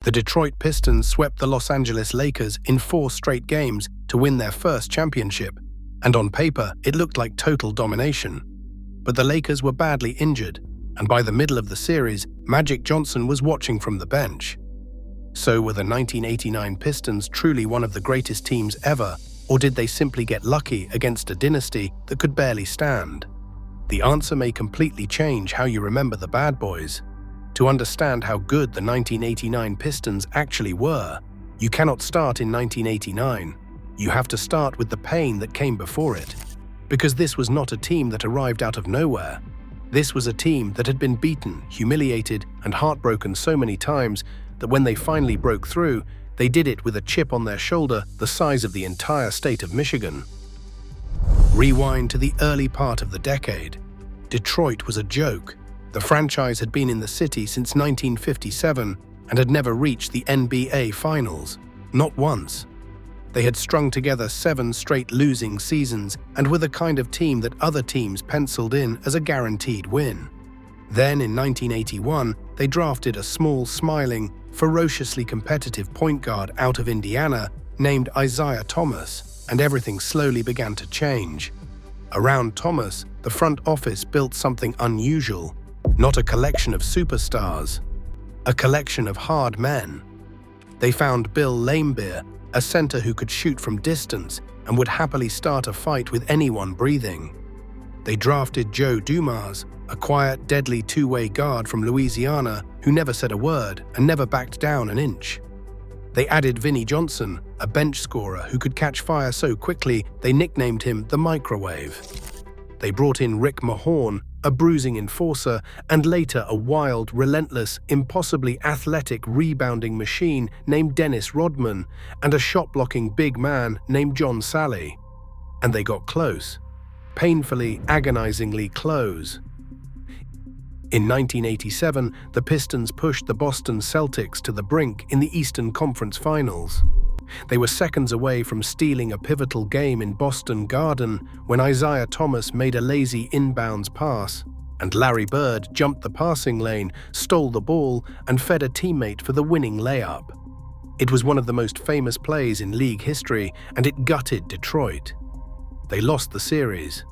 The Detroit Pistons swept the Los Angeles Lakers in 4 straight games to win their first championship, and on paper it looked like total domination. But the Lakers were badly injured, and by the middle of the series, Magic Johnson was watching from the bench. So were the 1989 Pistons truly one of the greatest teams ever, or did they simply get lucky against a dynasty that could barely stand? The answer may completely change how you remember the bad boys. To understand how good the 1989 Pistons actually were, you cannot start in 1989. You have to start with the pain that came before it. Because this was not a team that arrived out of nowhere. This was a team that had been beaten, humiliated, and heartbroken so many times that when they finally broke through, they did it with a chip on their shoulder the size of the entire state of Michigan. Rewind to the early part of the decade. Detroit was a joke. The franchise had been in the city since 1957 and had never reached the NBA Finals, not once. They had strung together 7 straight losing seasons and were the kind of team that other teams penciled in as a guaranteed win. Then in 1981, they drafted a small, smiling, ferociously competitive point guard out of Indiana named Isiah Thomas, and everything slowly began to change. Around Thomas, the front office built something unusual. Not a collection of superstars, a collection of hard men. They found Bill Laimbeer, a center who could shoot from distance and would happily start a fight with anyone breathing. They drafted Joe Dumars, a quiet, deadly two-way guard from Louisiana who never said a word and never backed down an inch. They added Vinnie Johnson, a bench scorer who could catch fire so quickly they nicknamed him the Microwave. They brought in Rick Mahorn, a bruising enforcer, and later a wild, relentless, impossibly athletic rebounding machine named Dennis Rodman, and a shot-blocking big man named John Salley. And they got close. Painfully, agonizingly close. In 1987, the Pistons pushed the Boston Celtics to the brink in the Eastern Conference Finals. They were seconds away from stealing a pivotal game in Boston Garden when Isiah Thomas made a lazy inbounds pass, and Larry Bird jumped the passing lane, stole the ball, and fed a teammate for the winning layup. It was one of the most famous plays in league history, and it gutted Detroit. They lost the series.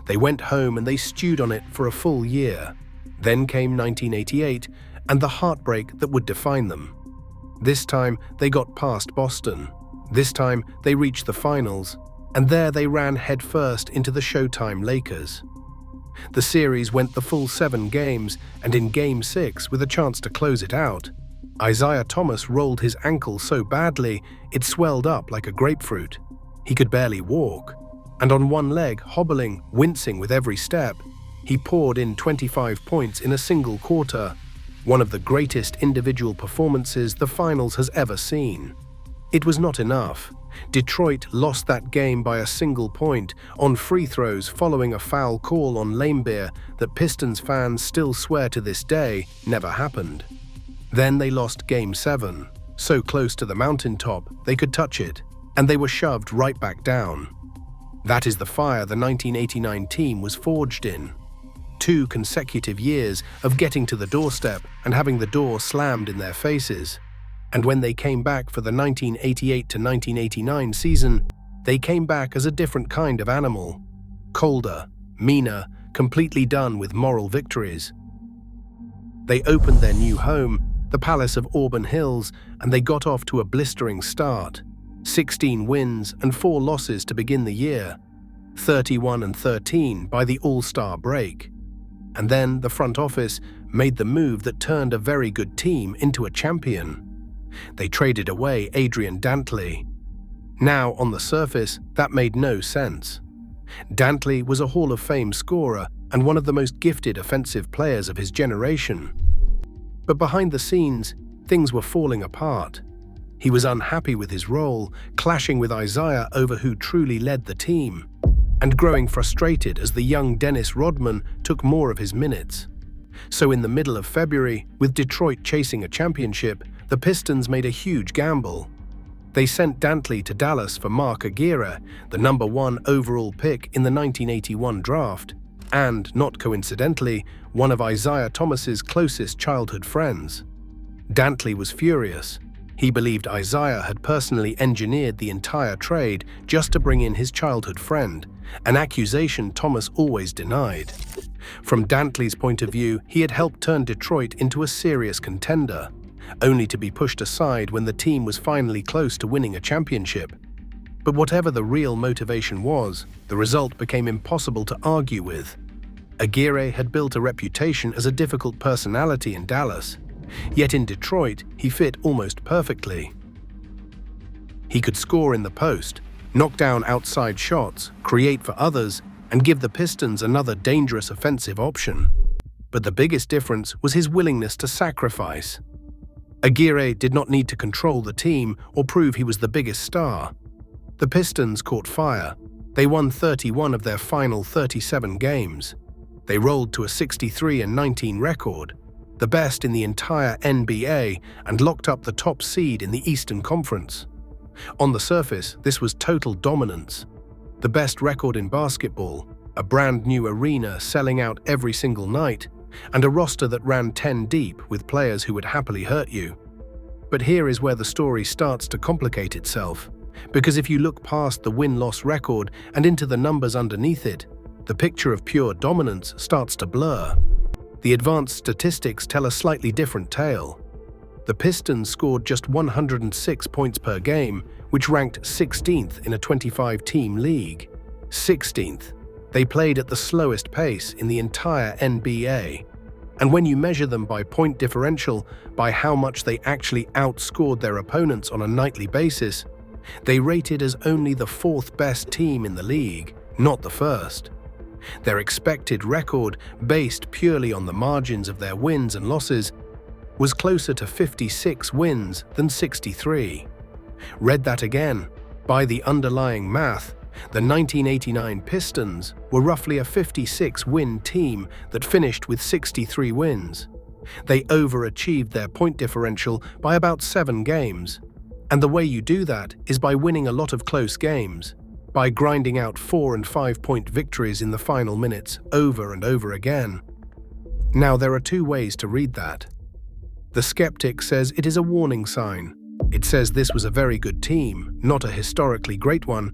They went home and they stewed on it for a full year. Then came 1988, and the heartbreak that would define them. This time, they got past Boston. This time, they reached the finals, and there they ran headfirst into the Showtime Lakers. The series went the full 7 games, and in Game 6, with a chance to close it out, Isiah Thomas rolled his ankle so badly it swelled up like a grapefruit. He could barely walk, and on one leg, hobbling, wincing with every step, he poured in 25 points in a single quarter, one of the greatest individual performances the finals has ever seen. It was not enough. Detroit lost that game by a single point on free throws following a foul call on Laimbeer that Pistons fans still swear to this day never happened. Then they lost Game 7, so close to the mountaintop they could touch it, and they were shoved right back down. That is the fire the 1989 team was forged in. 2 consecutive years of getting to the doorstep and having the door slammed in their faces. And when they came back for the 1988 to 1989 season, they came back as a different kind of animal. Colder, meaner, completely done with moral victories. They opened their new home, the Palace of Auburn Hills, and they got off to a blistering start. 16 wins and 4 losses to begin the year. 31-13 by the All-Star break. And then the front office made the move that turned a very good team into a champion. They traded away Adrian Dantley. Now, on the surface, that made no sense. Dantley was a Hall of Fame scorer and one of the most gifted offensive players of his generation. But behind the scenes, things were falling apart. He was unhappy with his role, clashing with Isiah over who truly led the team, and growing frustrated as the young Dennis Rodman took more of his minutes. So in the middle of February, with Detroit chasing a championship, the Pistons made a huge gamble. They sent Dantley to Dallas for Mark Aguirre, the #1 overall pick in the 1981 draft, and, not coincidentally, one of Isiah Thomas's closest childhood friends. Dantley was furious. He believed Isiah had personally engineered the entire trade just to bring in his childhood friend, an accusation Thomas always denied. From Dantley's point of view, he had helped turn Detroit into a serious contender, only to be pushed aside when the team was finally close to winning a championship. But whatever the real motivation was, the result became impossible to argue with. Aguirre had built a reputation as a difficult personality in Dallas, yet in Detroit he fit almost perfectly. He could score in the post, knock down outside shots, create for others, and give the Pistons another dangerous offensive option. But the biggest difference was his willingness to sacrifice. Aguirre did not need to control the team or prove he was the biggest star. The Pistons caught fire. They won 31 of their final 37 games. They rolled to a 63-19 record, the best in the entire NBA, and locked up the top seed in the Eastern Conference. On the surface, this was total dominance. The best record in basketball, a brand new arena selling out every single night, and a roster that ran 10 deep with players who would happily hurt you. But here is where the story starts to complicate itself, because if you look past the win-loss record and into the numbers underneath it, the picture of pure dominance starts to blur. The advanced statistics tell a slightly different tale. The Pistons scored just 106 points per game, which ranked 16th in a 25-team league. 16th. They played at the slowest pace in the entire NBA. And when you measure them by point differential, by how much they actually outscored their opponents on a nightly basis, they rated as only the fourth best team in the league, not the first. Their expected record, based purely on the margins of their wins and losses, was closer to 56 wins than 63. Read that again. By the underlying math, the 1989 Pistons were roughly a 56-win team that finished with 63 wins. They overachieved their point differential by about 7 games. And the way you do that is by winning a lot of close games, by grinding out 4- and 5-point victories in the final minutes over and over again. Now, there are 2 ways to read that. The skeptic says it is a warning sign. It says this was a very good team, not a historically great one,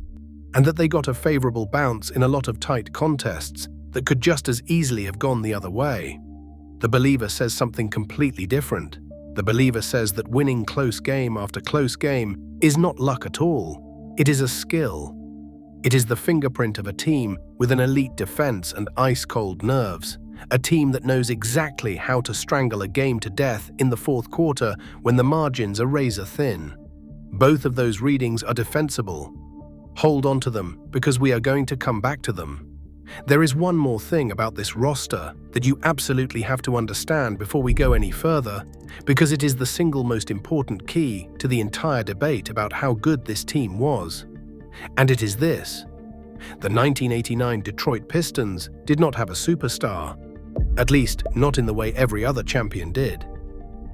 and that they got a favorable bounce in a lot of tight contests that could just as easily have gone the other way. The believer says something completely different. The believer says that winning close game after close game is not luck at all. It is a skill. It is the fingerprint of a team with an elite defense and ice-cold nerves, a team that knows exactly how to strangle a game to death in the fourth quarter when the margins are razor-thin. Both of those readings are defensible. Hold on to them, because we are going to come back to them. There is one more thing about this roster that you absolutely have to understand before we go any further, because it is the single most important key to the entire debate about how good this team was. And it is this: the 1989 Detroit Pistons did not have a superstar, at least not in the way every other champion did.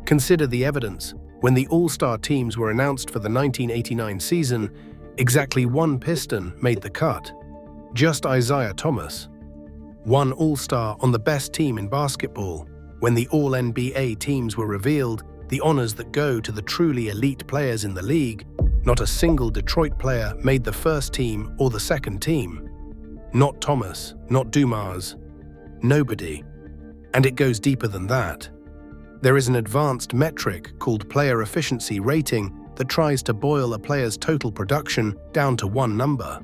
Consider the evidence. When the All-Star teams were announced for the 1989 season, exactly 1 Piston made the cut. Just Isiah Thomas. 1 All-Star on the best team in basketball. When the All-NBA teams were revealed, the honors that go to the truly elite players in the league, not a single Detroit player made the first team or the second team. Not Thomas, not Dumars. Nobody. And it goes deeper than that. There is an advanced metric called player efficiency rating that tries to boil a player's total production down to one number.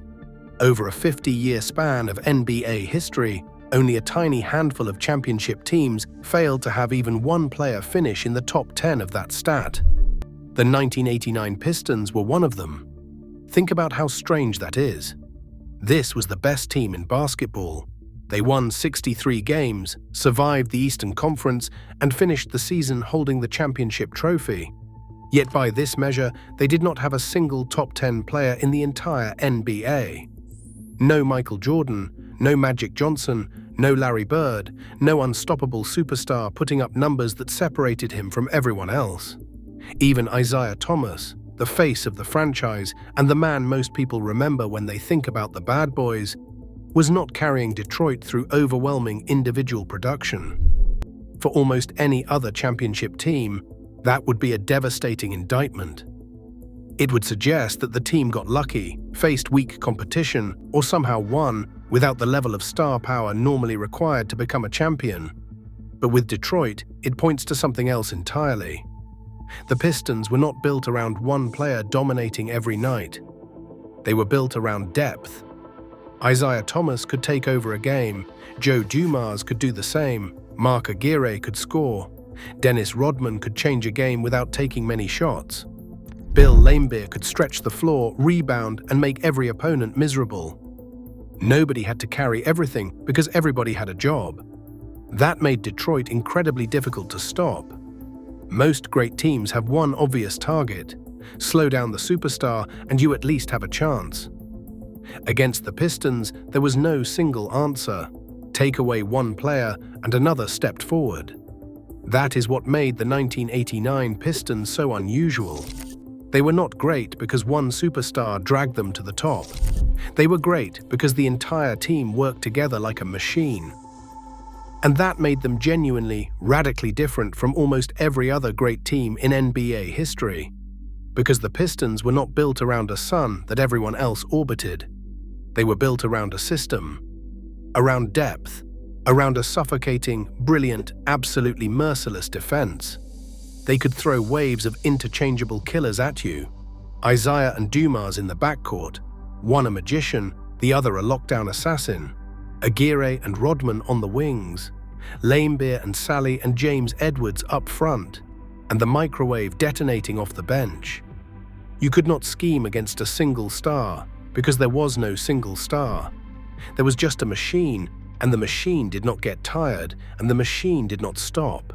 Over a 50-year span of NBA history, only a tiny handful of championship teams failed to have even one player finish in the top 10 of that stat. The 1989 Pistons were one of them. Think about how strange that is. This was the best team in basketball. They won 63 games, survived the Eastern Conference, and finished the season holding the championship trophy. Yet by this measure, they did not have a single top 10 player in the entire NBA. No Michael Jordan, no Magic Johnson, no Larry Bird, no unstoppable superstar putting up numbers that separated him from everyone else. Even Isiah Thomas, the face of the franchise and the man most people remember when they think about the Bad Boys, was not carrying Detroit through overwhelming individual production. For almost any other championship team, That would be a devastating indictment. It would suggest that the team got lucky, faced weak competition, or somehow won without the level of star power normally required to become a champion. But with Detroit, it points to something else entirely. The Pistons were not built around one player dominating every night. They were built around depth. Isiah Thomas could take over a game, Joe Dumars could do the same, Mark Aguirre could score, Dennis Rodman could change a game without taking many shots. Bill Laimbeer could stretch the floor, rebound, and make every opponent miserable. Nobody had to carry everything because everybody had a job. That made Detroit incredibly difficult to stop. Most great teams have one obvious target: slow down the superstar and you at least have a chance. Against the Pistons, there was no single answer. Take away one player and another stepped forward. That is what made the 1989 Pistons so unusual. They were not great because one superstar dragged them to the top. They were great because the entire team worked together like a machine. And that made them genuinely, radically different from almost every other great team in NBA history. Because the Pistons were not built around a sun that everyone else orbited. They were built around a system, around depth, around a suffocating, brilliant, absolutely merciless defense. They could throw waves of interchangeable killers at you. Isiah and Dumars in the backcourt, one a magician, the other a lockdown assassin. Aguirre and Rodman on the wings, Laimbeer and Sally and James Edwards up front, and the microwave detonating off the bench. You could not scheme against a single star, because there was no single star. There was just a machine, and the machine did not get tired, and the machine did not stop.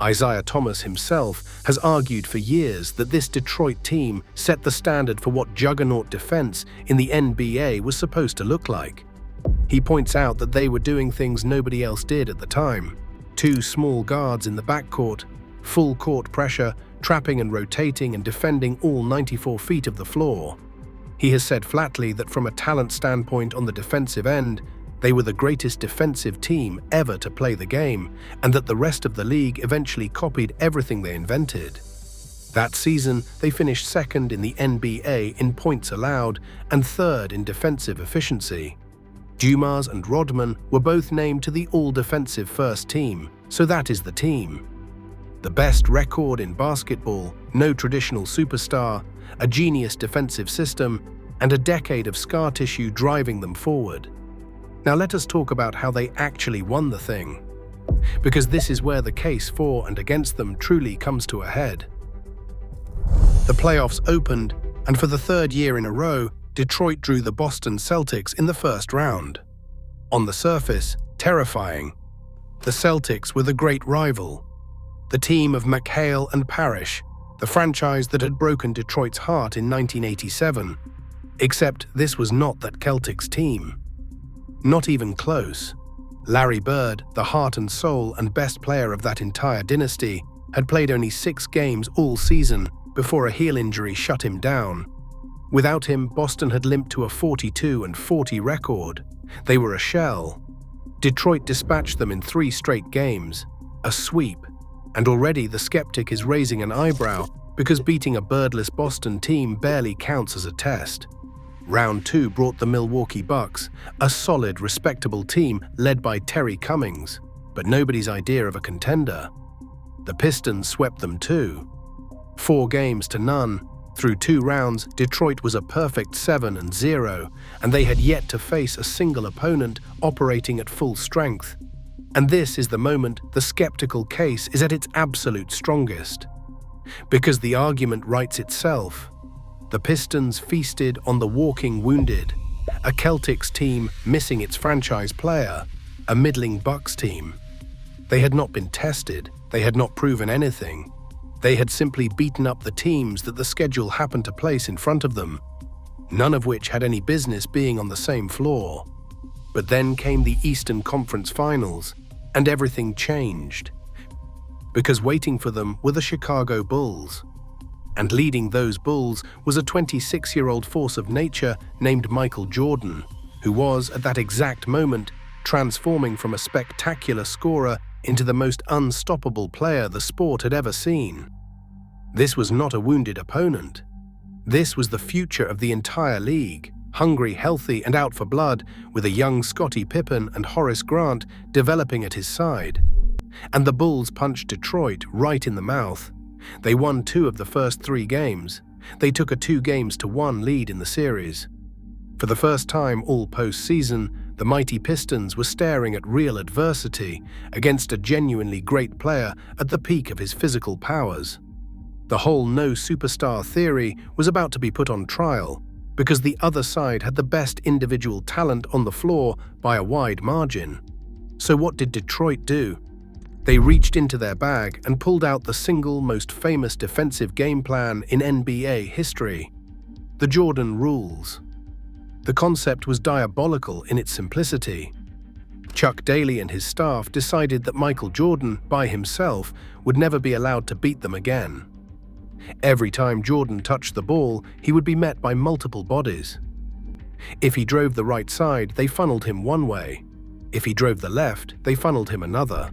Isiah Thomas himself has argued for years that this Detroit team set the standard for what juggernaut defense in the NBA was supposed to look like. He points out that they were doing things nobody else did at the time. 2 small guards in the backcourt, full court pressure, trapping and rotating and defending all 94 feet of the floor. He has said flatly that from a talent standpoint on the defensive end, they were the greatest defensive team ever to play the game, and that the rest of the league eventually copied everything they invented. That season, they finished second in the NBA in points allowed and third in defensive efficiency. Dumars and Rodman were both named to the all-defensive first team, so that is the team. The best record in basketball, no traditional superstar, a genius defensive system, and a decade of scar tissue driving them forward. Now let us talk about how they actually won the thing, because this is where the case for and against them truly comes to a head. The playoffs opened, and for the 3rd year in a row, Detroit drew the Boston Celtics in the first round. On the surface, terrifying. The Celtics were the great rival, the team of McHale and Parrish, the franchise that had broken Detroit's heart in 1987. Except this was not that Celtics team. Not even close. Larry Bird, the heart and soul and best player of that entire dynasty, had played only 6 games all season before a heel injury shut him down. Without him, Boston had limped to a 42-40 record. They were a shell. Detroit dispatched them in 3 straight games, a sweep, and already the skeptic is raising an eyebrow because beating a birdless Boston team barely counts as a test. Round 2 brought the Milwaukee Bucks, a solid, respectable team led by Terry Cummings, but nobody's idea of a contender. The Pistons swept them too. 4 games to none. Through 2 rounds, Detroit was a perfect 7-0, and they had yet to face a single opponent operating at full strength. And this is the moment the skeptical case is at its absolute strongest. Because the argument writes itself. The Pistons feasted on the walking wounded, a Celtics team missing its franchise player, a middling Bucks team. They had not been tested, they had not proven anything. They had simply beaten up the teams that the schedule happened to place in front of them, none of which had any business being on the same floor. But then came the Eastern Conference Finals, and everything changed. Because waiting for them were the Chicago Bulls. And leading those Bulls was a 26-year-old force of nature named Michael Jordan, who was, at that exact moment, transforming from a spectacular scorer into the most unstoppable player the sport had ever seen. This was not a wounded opponent. This was the future of the entire league, hungry, healthy, and out for blood, with a young Scottie Pippen and Horace Grant developing at his side. And the Bulls punched Detroit right in the mouth. They won 2 of the first 3 games. They took a 2-1 lead in the series. For the first time all postseason, the mighty Pistons were staring at real adversity against a genuinely great player at the peak of his physical powers. The whole no superstar theory was about to be put on trial because the other side had the best individual talent on the floor by a wide margin. So what did Detroit do? They reached into their bag and pulled out the single most famous defensive game plan in NBA history: the Jordan rules. The concept was diabolical in its simplicity. Chuck Daly and his staff decided that Michael Jordan, by himself, would never be allowed to beat them again. Every time Jordan touched the ball, he would be met by multiple bodies. If he drove the right side, they funneled him one way. If he drove the left, they funneled him another.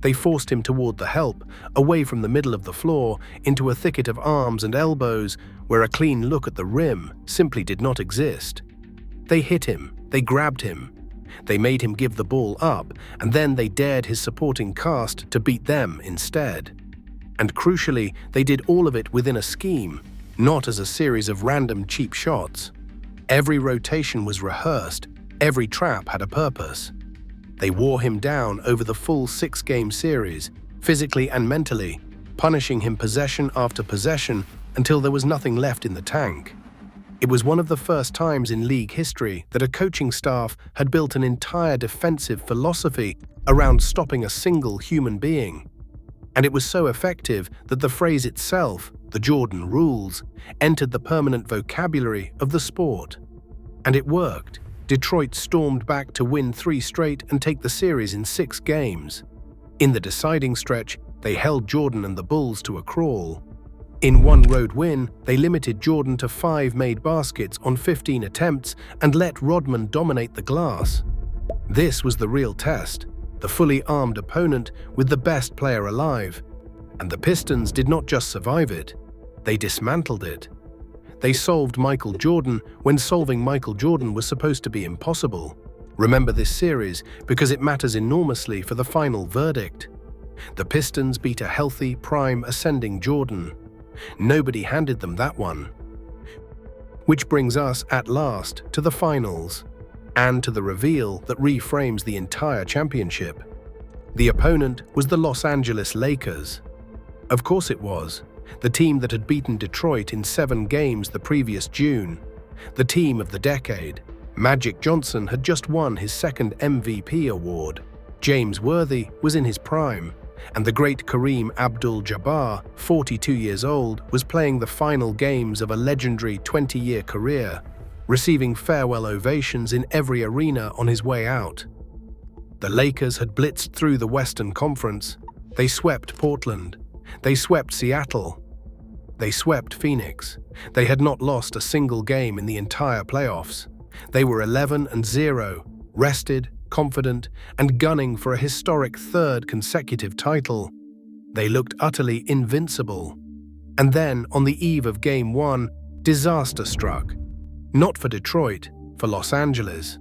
They forced him toward the help, away from the middle of the floor, into a thicket of arms and elbows where a clean look at the rim simply did not exist. They hit him, they grabbed him, they made him give the ball up, and then they dared his supporting cast to beat them instead. And crucially, they did all of it within a scheme, not as a series of random cheap shots. Every rotation was rehearsed, every trap had a purpose. They wore him down over the full 6-game series, physically and mentally, punishing him possession after possession until there was nothing left in the tank. It was one of the first times in league history that a coaching staff had built an entire defensive philosophy around stopping a single human being. And it was so effective that the phrase itself, the Jordan rules, entered the permanent vocabulary of the sport. And it worked. Detroit stormed back to win 3 straight and take the series in 6 games. In the deciding stretch, they held Jordan and the Bulls to a crawl. In one road win, they limited Jordan to 5 made baskets on 15 attempts and let Rodman dominate the glass. This was the real test, the fully armed opponent with the best player alive. And the Pistons did not just survive it, they dismantled it. They solved Michael Jordan when solving Michael Jordan was supposed to be impossible. Remember this series because it matters enormously for the final verdict. The Pistons beat a healthy, prime, ascending Jordan. Nobody handed them that one. Which brings us, at last, to the finals, and to the reveal that reframes the entire championship. The opponent was the Los Angeles Lakers. Of course it was. The team that had beaten Detroit in 7 games the previous June. The team of the decade. Magic Johnson had just won his 2nd MVP award. James Worthy was in his prime. And the great Kareem Abdul-Jabbar, 42 years old, was playing the final games of a legendary 20-year career, receiving farewell ovations in every arena on his way out. The Lakers had blitzed through the Western Conference. They swept Portland. They swept Seattle. They swept Phoenix. They had not lost a single game in the entire playoffs. They were 11-0, rested, confident, and gunning for a historic 3rd consecutive title. They looked utterly invincible. And then, on the eve of Game 1, disaster struck. Not for Detroit, for Los Angeles.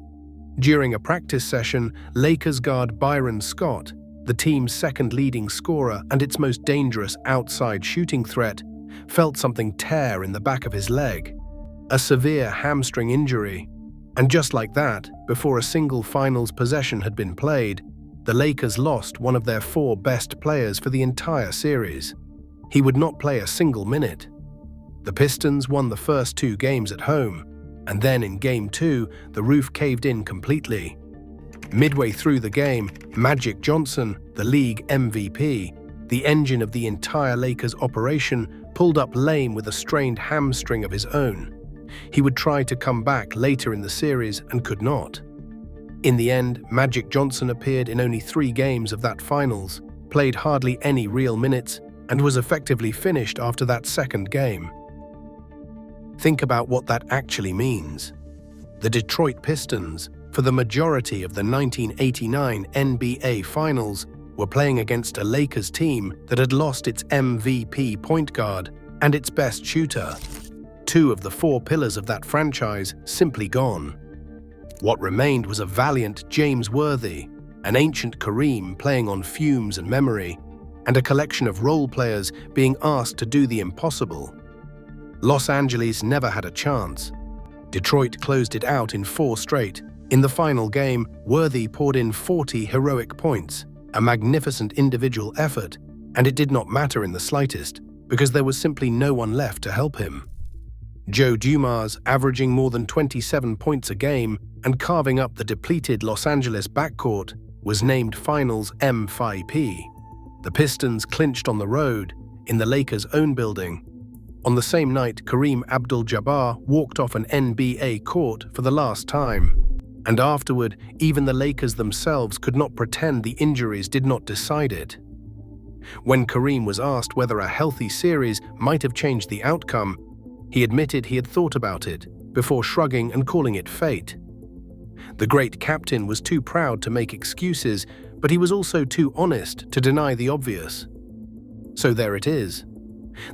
During a practice session, Lakers guard Byron Scott, the team's 2nd leading scorer and its most dangerous outside shooting threat, felt something tear in the back of his leg. A severe hamstring injury. And just like that, before a single finals possession had been played, the Lakers lost one of their 4 best players for the entire series. He would not play a single minute. The Pistons won the first 2 games at home, and then in Game 2, the roof caved in completely. Midway through the game, Magic Johnson, the league MVP, the engine of the entire Lakers operation, pulled up lame with a strained hamstring of his own. He would try to come back later in the series and could not. In the end, Magic Johnson appeared in only 3 games of that finals, played hardly any real minutes, and was effectively finished after that 2nd game. Think about what that actually means. The Detroit Pistons, for the majority of the 1989 NBA Finals, were playing against a Lakers team that had lost its MVP point guard and its best shooter. Two of the four pillars of that franchise simply gone. What remained was a valiant James Worthy, an ancient Kareem playing on fumes and memory, and a collection of role players being asked to do the impossible. Los Angeles never had a chance. Detroit closed it out in 4 straight. In the final game, Worthy poured in 40 heroic points, a magnificent individual effort, and it did not matter in the slightest, because there was simply no one left to help him. Joe Dumars, averaging more than 27 points a game and carving up the depleted Los Angeles backcourt, was named Finals MVP. The Pistons clinched on the road, in the Lakers' own building. On the same night, Kareem Abdul-Jabbar walked off an NBA court for the last time. And afterward, even the Lakers themselves could not pretend the injuries did not decide it. When Kareem was asked whether a healthy series might have changed the outcome, he admitted he had thought about it, before shrugging and calling it fate. The great captain was too proud to make excuses, but he was also too honest to deny the obvious. So there it is.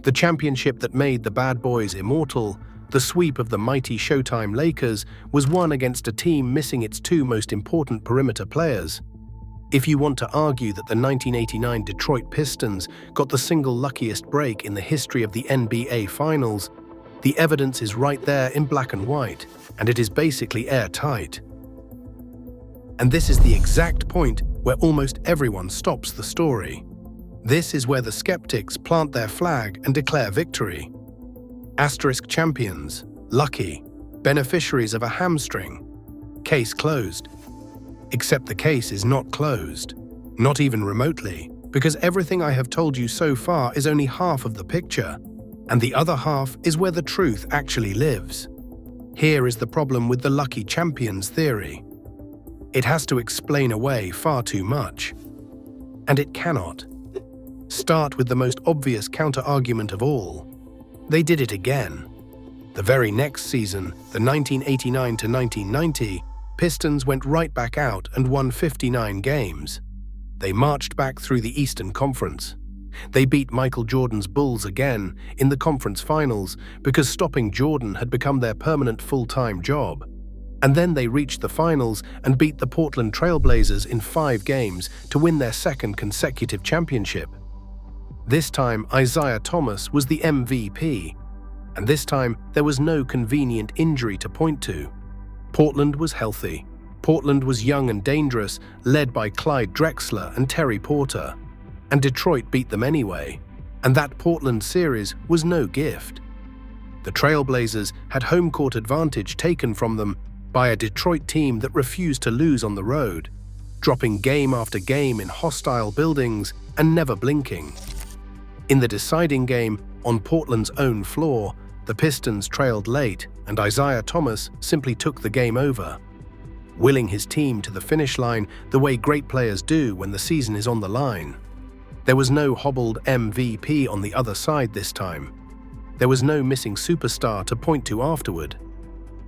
The championship that made the bad boys immortal, the sweep of the mighty Showtime Lakers, was won against a team missing its 2 most important perimeter players. If you want to argue that the 1989 Detroit Pistons got the single luckiest break in the history of the NBA Finals, the evidence is right there in black and white, and it is basically airtight. And this is the exact point where almost everyone stops the story. This is where the skeptics plant their flag and declare victory. Asterisk champions, lucky, beneficiaries of a hamstring. Case closed. Except the case is not closed, not even remotely, because everything I have told you so far is only half of the picture, and the other half is where the truth actually lives. Here is the problem with the lucky champions theory. It has to explain away far too much. And it cannot. Start with the most obvious counter-argument of all. They did it again. The very next season, the 1989 to 1990, Pistons went right back out and won 59 games. They marched back through the Eastern Conference. They beat Michael Jordan's Bulls again in the conference finals because stopping Jordan had become their permanent full-time job. And then they reached the finals and beat the Portland Trail Blazers in 5 games to win their 2nd consecutive championship. This time, Isiah Thomas was the MVP, and this time there was no convenient injury to point to. Portland was healthy. Portland was young and dangerous, led by Clyde Drexler and Terry Porter. And Detroit beat them anyway, and that Portland series was no gift. The Trailblazers had home court advantage taken from them by a Detroit team that refused to lose on the road, dropping game after game in hostile buildings and never blinking. In the deciding game, on Portland's own floor, the Pistons trailed late and Isiah Thomas simply took the game over, willing his team to the finish line the way great players do when the season is on the line. There was no hobbled MVP on the other side this time. There was no missing superstar to point to afterward.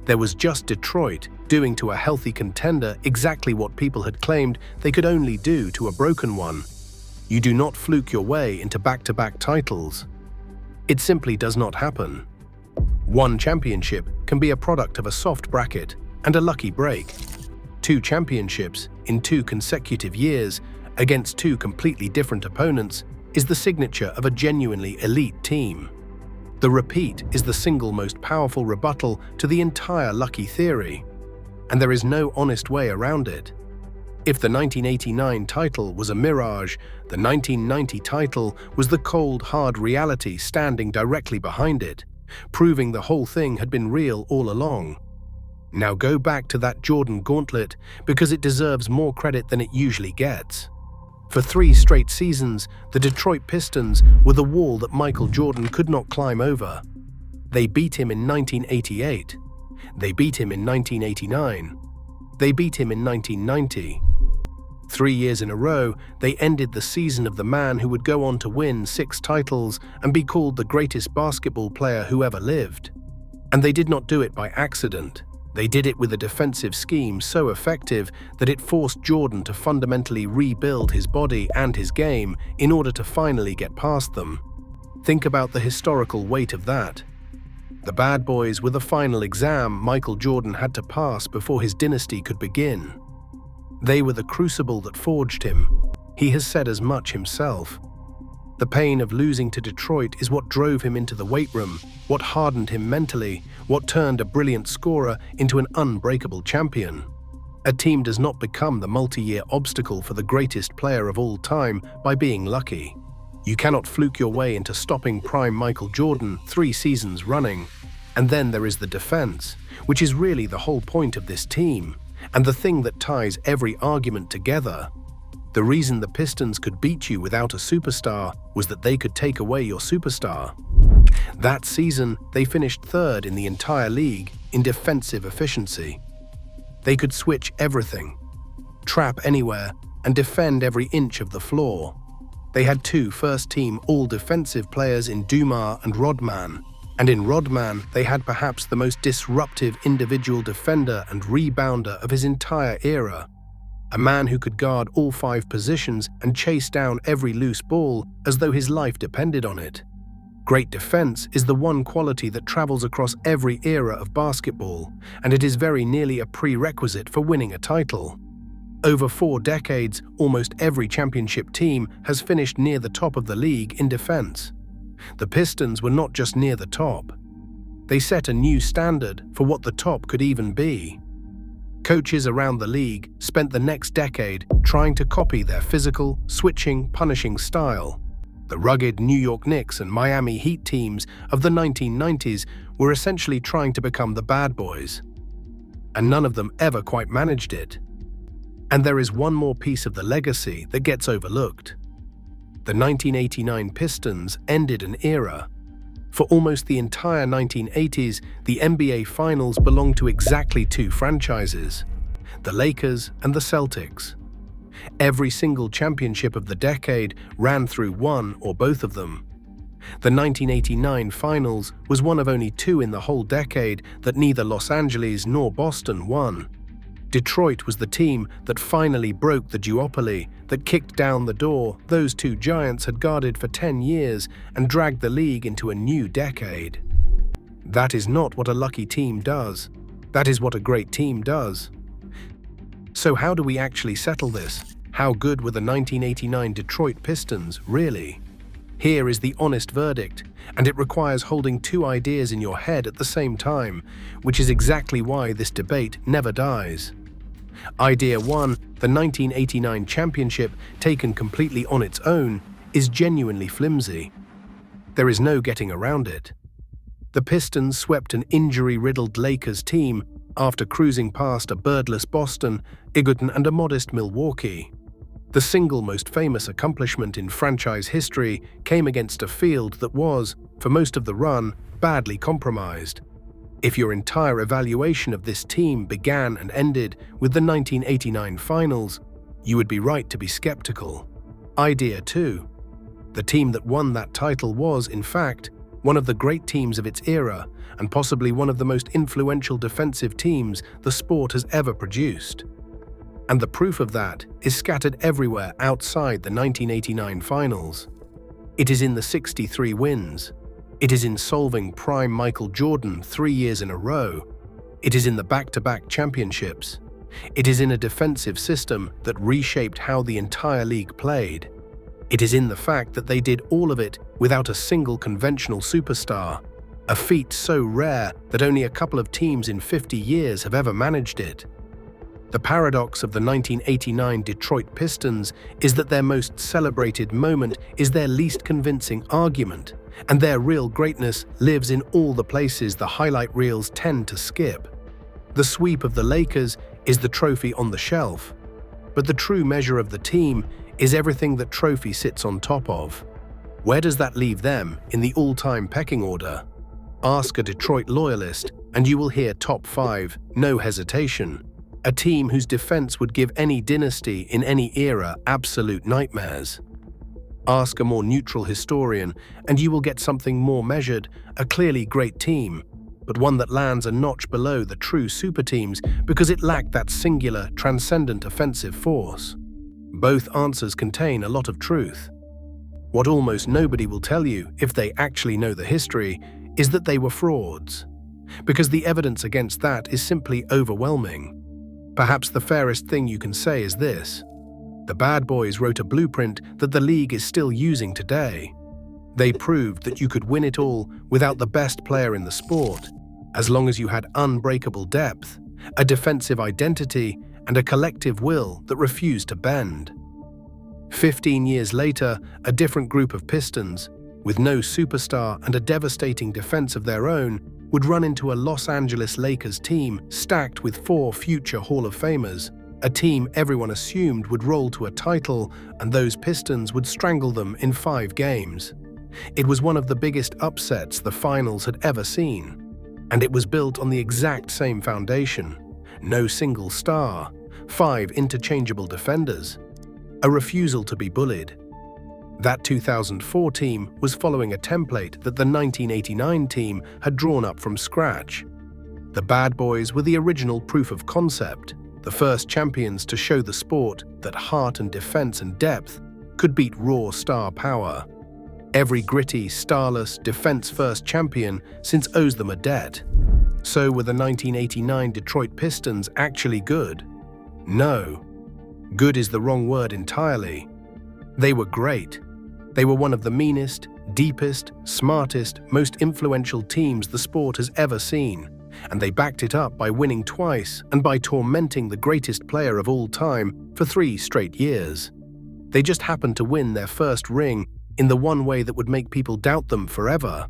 There was just Detroit doing to a healthy contender exactly what people had claimed they could only do to a broken one. You do not fluke your way into back-to-back titles. It simply does not happen. One championship can be a product of a soft bracket and a lucky break. 2 championships in 2 consecutive years against 2 completely different opponents is the signature of a genuinely elite team. The repeat is the single most powerful rebuttal to the entire lucky theory, and there is no honest way around it. If the 1989 title was a mirage, the 1990 title was the cold, hard reality standing directly behind it, proving the whole thing had been real all along. Now go back to that Jordan gauntlet because it deserves more credit than it usually gets. For 3 straight seasons, the Detroit Pistons were the wall that Michael Jordan could not climb over. They beat him in 1988. They beat him in 1989. They beat him in 1990. 3 years in a row, they ended the season of the man who would go on to win 6 titles and be called the greatest basketball player who ever lived. And they did not do it by accident. They did it with a defensive scheme so effective that it forced Jordan to fundamentally rebuild his body and his game in order to finally get past them. Think about the historical weight of that. The bad boys were the final exam Michael Jordan had to pass before his dynasty could begin. They were the crucible that forged him. He has said as much himself. The pain of losing to Detroit is what drove him into the weight room, what hardened him mentally, what turned a brilliant scorer into an unbreakable champion. A team does not become the multi-year obstacle for the greatest player of all time by being lucky. You cannot fluke your way into stopping prime Michael Jordan 3 seasons running. And then there is the defense, which is really the whole point of this team, and the thing that ties every argument together. The reason the Pistons could beat you without a superstar was that they could take away your superstar. That season, they finished 3rd in the entire league in defensive efficiency. They could switch everything, trap anywhere, and defend every inch of the floor. They had 2 first-team all-defensive players in Dumars and Rodman, and in Rodman, they had perhaps the most disruptive individual defender and rebounder of his entire era. A man who could guard all 5 positions and chase down every loose ball as though his life depended on it. Great defense is the one quality that travels across every era of basketball, and it is very nearly a prerequisite for winning a title. Over 4 decades, almost every championship team has finished near the top of the league in defense. The Pistons were not just near the top. They set a new standard for what the top could even be. Coaches around the league spent the next decade trying to copy their physical, switching, punishing style. The rugged New York Knicks and Miami Heat teams of the 1990s were essentially trying to become the bad boys. And none of them ever quite managed it. And there is one more piece of the legacy that gets overlooked. The 1989 Pistons ended an era. For almost the entire 1980s, the NBA Finals belonged to exactly 2 franchises, the Lakers and the Celtics. Every single championship of the decade ran through one or both of them. The 1989 Finals was one of only 2 in the whole decade that neither Los Angeles nor Boston won. Detroit was the team that finally broke the duopoly, that kicked down the door those 2 giants had guarded for 10 years and dragged the league into a new decade. That is not what a lucky team does. That is what a great team does. So how do we actually settle this? How good were the 1989 Detroit Pistons, really? Here is the honest verdict, and it requires holding 2 ideas in your head at the same time, which is exactly why this debate never dies. Idea 1, the 1989 championship, taken completely on its own, is genuinely flimsy. There is no getting around it. The Pistons swept an injury-riddled Lakers team after cruising past a birdless Boston, Egerton, and a modest Milwaukee. The single most famous accomplishment in franchise history came against a field that was, for most of the run, badly compromised. If your entire evaluation of this team began and ended with the 1989 Finals, you would be right to be skeptical. Idea 2. The team that won that title was, in fact, one of the great teams of its era and possibly one of the most influential defensive teams the sport has ever produced. And the proof of that is scattered everywhere outside the 1989 Finals. It is in the 63 wins. It is in solving prime Michael Jordan 3 years in a row. It is in the back-to-back championships. It is in a defensive system that reshaped how the entire league played. It is in the fact that they did all of it without a single conventional superstar, a feat so rare that only a couple of teams in 50 years have ever managed it. The paradox of the 1989 Detroit Pistons is that their most celebrated moment is their least convincing argument, and their real greatness lives in all the places the highlight reels tend to skip. The sweep of the Lakers is the trophy on the shelf, but the true measure of the team is everything that trophy sits on top of. Where does that leave them in the all-time pecking order? Ask a Detroit loyalist, and you will hear top 5, no hesitation. A team whose defense would give any dynasty in any era absolute nightmares. Ask a more neutral historian, and you will get something more measured, a clearly great team, but one that lands a notch below the true super teams because it lacked that singular, transcendent offensive force. Both answers contain a lot of truth. What almost nobody will tell you, if they actually know the history, is that they were frauds. Because the evidence against that is simply overwhelming. Perhaps the fairest thing you can say is this: the bad boys wrote a blueprint that the league is still using today. They proved that you could win it all without the best player in the sport, as long as you had unbreakable depth, a defensive identity, and a collective will that refused to bend. 15 years later, a different group of Pistons, with no superstar and a devastating defense of their own, would run into a Los Angeles Lakers team stacked with 4 future Hall of Famers, a team everyone assumed would roll to a title, and those Pistons would strangle them in 5 games. It was one of the biggest upsets the finals had ever seen, and it was built on the exact same foundation: no single star, 5 interchangeable defenders, a refusal to be bullied. That 2004 team was following a template that the 1989 team had drawn up from scratch. The bad boys were the original proof of concept, the first champions to show the sport that heart and defense and depth could beat raw star power. Every gritty, starless, defense-first champion since owes them a debt. So were the 1989 Detroit Pistons actually good? No. Good is the wrong word entirely. They were great. They were one of the meanest, deepest, smartest, most influential teams the sport has ever seen, and they backed it up by winning twice and by tormenting the greatest player of all time for 3 straight years. They just happened to win their first ring in the one way that would make people doubt them forever.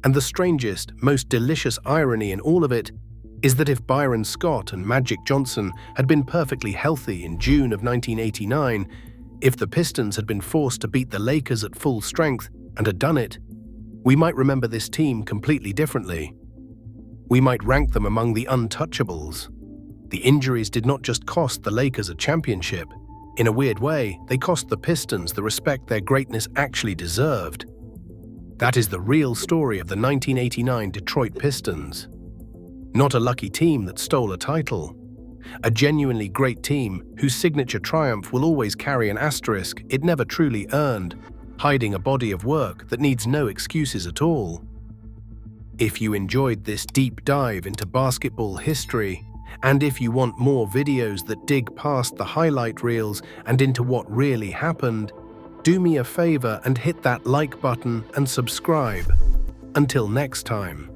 And the strangest, most delicious irony in all of it is that if Byron Scott and Magic Johnson had been perfectly healthy in June of 1989, if the Pistons had been forced to beat the Lakers at full strength and had done it, we might remember this team completely differently. We might rank them among the untouchables. The injuries did not just cost the Lakers a championship. In a weird way, they cost the Pistons the respect their greatness actually deserved. That is the real story of the 1989 Detroit Pistons. Not a lucky team that stole a title. A genuinely great team whose signature triumph will always carry an asterisk it never truly earned, hiding a body of work that needs no excuses at all. If you enjoyed this deep dive into basketball history, and if you want more videos that dig past the highlight reels and into what really happened, do me a favor and hit that like button and subscribe. Until next time.